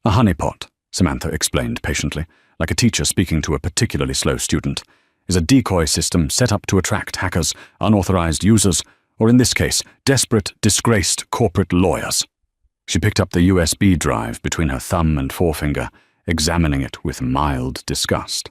A honeypot, Samantha explained patiently, like a teacher speaking to a particularly slow student, is a decoy system set up to attract hackers, unauthorized users, or in this case, desperate, disgraced corporate lawyers. She picked up the USB drive between her thumb and forefinger, examining it with mild disgust.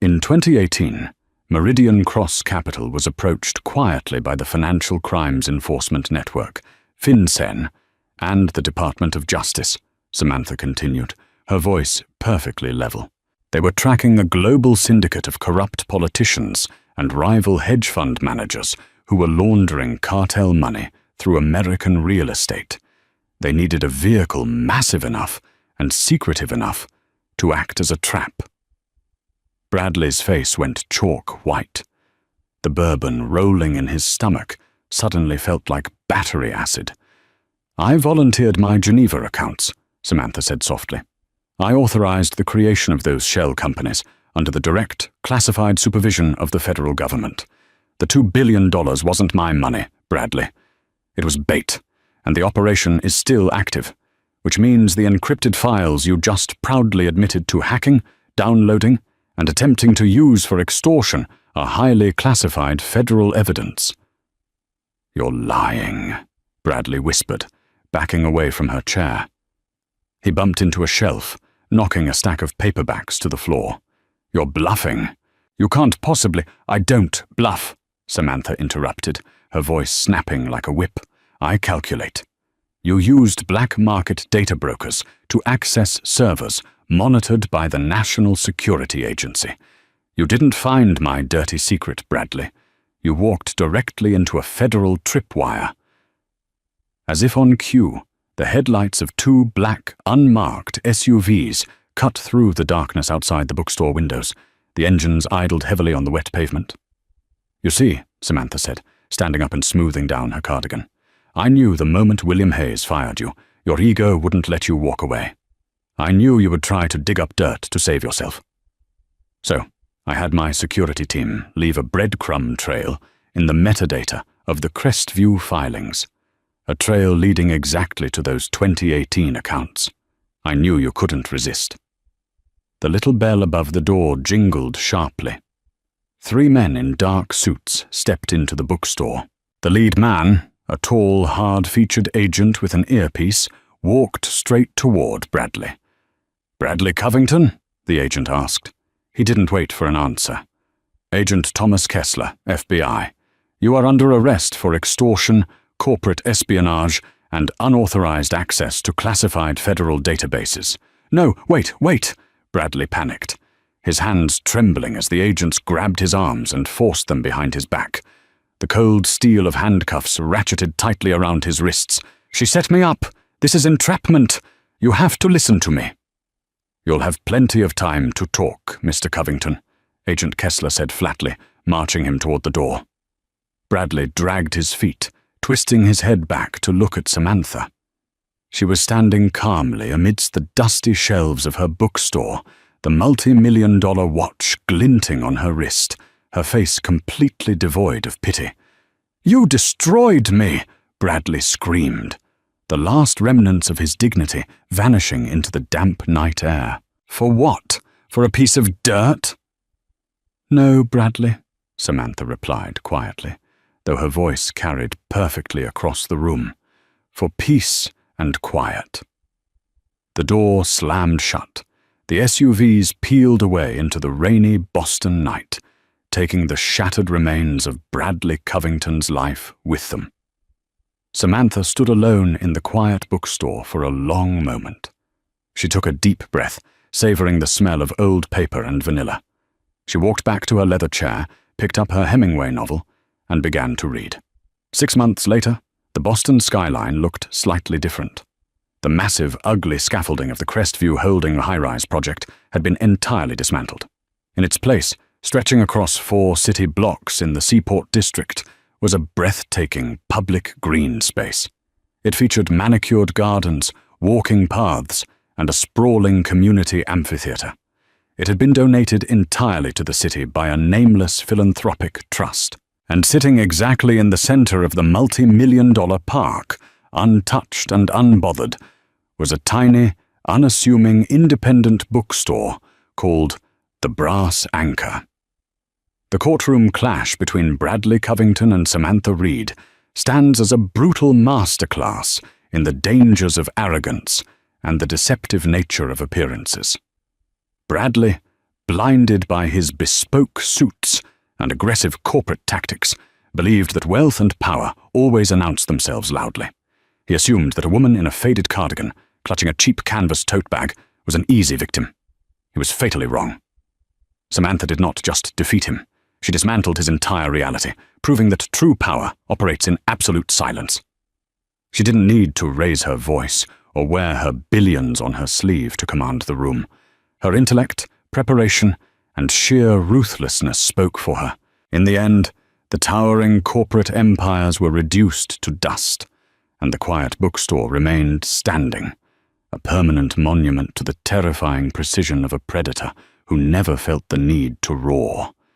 In 2018, Meridian Cross Capital was approached quietly by the Financial Crimes Enforcement Network, FinCEN, and the Department of Justice, Samantha continued, her voice perfectly level. They were tracking a global syndicate of corrupt politicians and rival hedge fund managers who were laundering cartel money through American real estate. They needed a vehicle massive enough and secretive enough to act as a trap. Bradley's face went chalk white. The bourbon rolling in his stomach suddenly felt like battery acid. I volunteered my Geneva accounts, Samantha said softly. I authorized the creation of those shell companies under the direct, classified supervision of the federal government. The $2 billion wasn't my money, Bradley. It was bait, and the operation is still active, which means the encrypted files you just proudly admitted to hacking, downloading, and attempting to use for extortion are highly classified federal evidence. You're lying, Bradley whispered, backing away from her chair. He bumped into a shelf, knocking a stack of paperbacks to the floor. You're bluffing. You can't possibly— I don't bluff, Samantha interrupted, her voice snapping like a whip. I calculate. You used black market data brokers to access servers monitored by the National Security Agency. You didn't find my dirty secret, Bradley. You walked directly into a federal tripwire. As if on cue, the headlights of two black, unmarked SUVs cut through the darkness outside the bookstore windows. The engines idled heavily on the wet pavement. You see, Samantha said, standing up and smoothing down her cardigan, I knew the moment William Hayes fired you, your ego wouldn't let you walk away. I knew you would try to dig up dirt to save yourself. So, I had my security team leave a breadcrumb trail in the metadata of the Crestview filings, a trail leading exactly to those 2018 accounts. I knew you couldn't resist. The little bell above the door jingled sharply. 3 men in dark suits stepped into the bookstore. The lead man, a tall, hard-featured agent with an earpiece, walked straight toward Bradley. Bradley Covington? The agent asked. He didn't wait for an answer. Agent Thomas Kessler, FBI. You are under arrest for extortion, corporate espionage, and unauthorized access to classified federal databases. No, wait! Bradley panicked, his hands trembling as the agents grabbed his arms and forced them behind his back. The cold steel of handcuffs ratcheted tightly around his wrists. "She set me up. This is entrapment. You have to listen to me." "You'll have plenty of time to talk, Mr. Covington," Agent Kessler said flatly, marching him toward the door. Bradley dragged his feet, twisting his head back to look at Samantha. She was standing calmly amidst the dusty shelves of her bookstore, the multi-million-dollar watch glinting on her wrist, her face completely devoid of pity. "You destroyed me!" Bradley screamed, the last remnants of his dignity vanishing into the damp night air. "For what? For a piece of dirt?" "No, Bradley," Samantha replied quietly, though her voice carried perfectly across the room. "For peace and quiet." The door slammed shut. The SUVs peeled away into the rainy Boston night, taking the shattered remains of Bradley Covington's life with them. Samantha stood alone in the quiet bookstore for a long moment. She took a deep breath, savoring the smell of old paper and vanilla. She walked back to her leather chair, picked up her Hemingway novel, and began to read. 6 months later, the Boston skyline looked slightly different. The massive, ugly scaffolding of the Crestview Holding high-rise project had been entirely dismantled. In its place, stretching across 4 city blocks in the Seaport district, was a breathtaking public green space. It featured manicured gardens, walking paths, and a sprawling community amphitheater. It had been donated entirely to the city by a nameless philanthropic trust. And sitting exactly in the center of the multi-million-dollar park, untouched and unbothered, was a tiny, unassuming independent bookstore called The Brass Anchor. The courtroom clash between Bradley Covington and Samantha Reed stands as a brutal masterclass in the dangers of arrogance and the deceptive nature of appearances. Bradley, blinded by his bespoke suits and aggressive corporate tactics, believed that wealth and power always announced themselves loudly. He assumed that a woman in a faded cardigan, clutching a cheap canvas tote bag, was an easy victim. He was fatally wrong. Samantha did not just defeat him. She dismantled his entire reality, proving that true power operates in absolute silence. She didn't need to raise her voice or wear her billions on her sleeve to command the room. Her intellect, preparation, and sheer ruthlessness spoke for her. In the end, the towering corporate empires were reduced to dust, and the quiet bookstore remained standing, a permanent monument to the terrifying precision of a predator who never felt the need to roar.